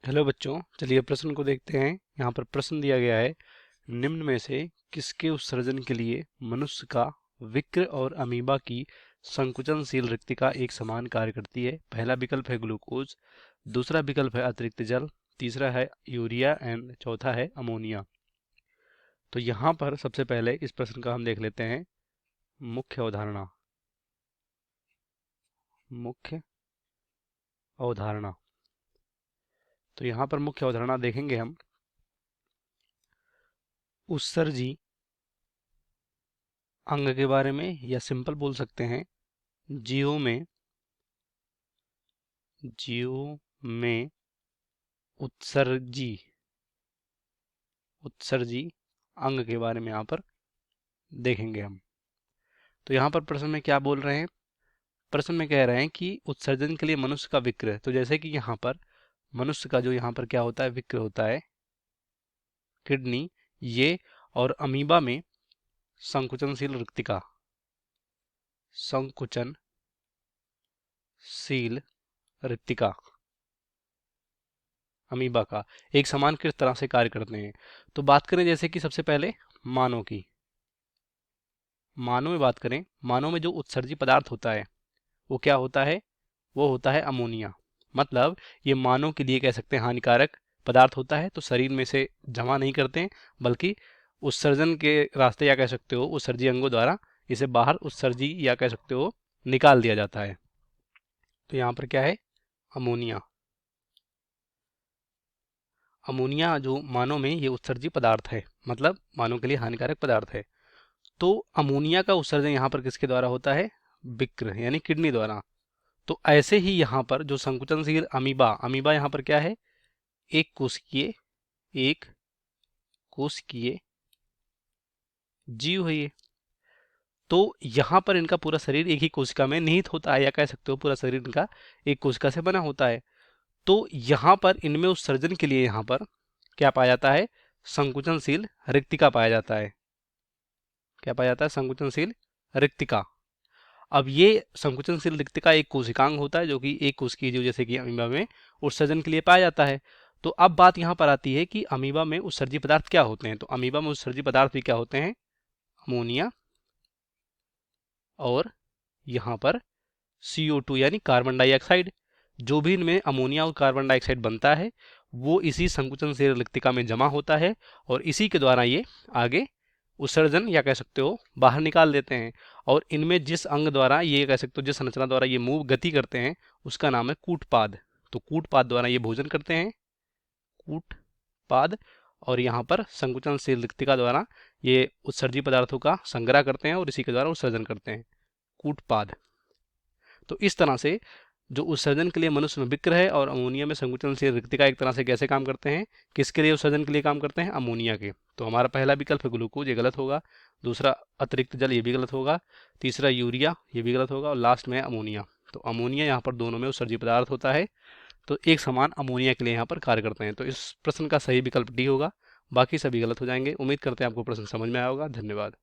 Hello बच्चों, चलिए प्रश्न को देखते हैं। यहाँ पर प्रश्न दिया गया है, निम्न में से किसके उत्सर्जन के लिए मनुष्य का विक्र और अमीबा की संकुचनशील रिक्तिका एक समान कार्य करती है। पहला विकल्प है ग्लूकोज, दूसरा विकल्प है अतिरिक्त जल, तीसरा है यूरिया एंड चौथा है अमोनिया। तो यहाँ पर सबसे पहले इस प्रश्न का हम देख लेते हैं मुख्य अवधारणा। मुख्य अवधारणा, तो यहाँ पर मुख्य अवधारणा देखेंगे हम। उत्सर्जी अंग के बारे में, या सिंपल बोल सकते हैं जीवों में उत्सर्जी अंग के बारे में यहाँ पर देखेंगे हम। तो यहाँ पर प्रश्न में क्या बोल रहे हैं? प्रश्न में कह रहे हैं कि उत्सर्जन के लिए मनुष्य का विक्र, तो जैसे कि यहाँ पर मनुष्य का जो यहाँ पर क्या होता है, विक्र होता है, किडनी, ये, और अमीबा में संकुचनशील रिक्तिका, संकुचनशील रिक्तिका अमीबा का एक समान किस तरह से कार्य करते हैं। तो बात करें जैसे कि सबसे पहले मानव की, मानव में बात करें, मानव में जो उत्सर्जी पदार्थ होता है वो क्या होता है? वो होता है अमोनिया। मतलब ये मानव के लिए कह सकते हैं हानिकारक पदार्थ होता है, तो शरीर में से जमा नहीं करते हैं, बल्कि उत्सर्जन के रास्ते, या कह सकते हो उत्सर्जी अंगों द्वारा इसे बाहर उत्सर्जी, या कह सकते हो निकाल दिया जाता है। तो यहाँ पर क्या है? अमोनिया। अमोनिया जो मानव में ये उत्सर्जी पदार्थ है, मतलब मानव के लिए हानिकारक पदार्थ है। तो अमोनिया का उत्सर्जन यहाँ पर किसके द्वारा होता है? विक्र यानी किडनी द्वारा। तो ऐसे ही यहाँ पर जो संकुचनशील अमीबा यहाँ पर क्या है? एक कोशिकीय जीव है ये। तो यहाँ पर इनका पूरा शरीर एक ही कोशिका में निहित होता है, या कह सकते हो पूरा शरीर इनका एक कोशिका से बना होता है। तो यहाँ पर इनमें उत्सर्जन के लिए यहाँ पर क्या पाया जाता है? संकुचनशील रिक्तिका पाया जाता है। क्या पाया जाता है? संकुचनशील रिक्तिका। अब ये संकुचनशील रिक्तिका एक कोशिकांग होता है, जो कि एक कोशिकीय जीव जैसे कि अमीबा में उत्सर्जन के लिए पाया जाता है। तो अब बात यहाँ पर आती है कि अमीबा में उत्सर्जी पदार्थ क्या होते हैं। तो अमीबा में उत्सर्जी पदार्थ भी क्या होते हैं? अमोनिया, और यहाँ पर CO2 यानी कार्बन डाइऑक्साइड। जो भी इनमें अमोनिया और कार्बन डाइऑक्साइड बनता है वो इसी संकुचनशील रिक्तिका में जमा होता है, और इसी के द्वारा ये आगे उत्सर्जन, या कह सकते हो बाहर निकाल देते हैं। और इनमें जिस अंग द्वारा, ये कह सकते हो जिस संरचना द्वारा ये गति करते हैं, उसका नाम है कूटपाद। तो कूटपाद द्वारा ये भोजन करते हैं, कूटपाद। और यहाँ पर संकुचनशील रिक्तिका द्वारा ये उत्सर्जी पदार्थों का संग्रह करते हैं, और इसी के द्वारा उत्सर्जन करते हैं, कूटपाद। तो इस तरह से जो उत्सर्जन के लिए मनुष्य में विक्र है, और अमोनिया में संकुचनशील रिक्तिका एक तरह से कैसे काम करते हैं, किसके लिए उत्सर्जन के लिए काम करते हैं? अमोनिया के। तो हमारा पहला विकल्प है ग्लूकोज, ये गलत होगा। दूसरा अतिरिक्त जल, ये भी गलत होगा। तीसरा यूरिया, ये भी गलत होगा। और लास्ट में है अमोनिया। तो अमोनिया यहाँ पर दोनों में उत्सर्जी पदार्थ होता है, तो एक समान अमोनिया के लिए यहाँ पर कार्य करते हैं। तो इस प्रश्न का सही विकल्प डी होगा, बाकी सभी गलत हो जाएंगे। उम्मीद करते हैं आपको प्रश्न समझ में आया होगा। धन्यवाद।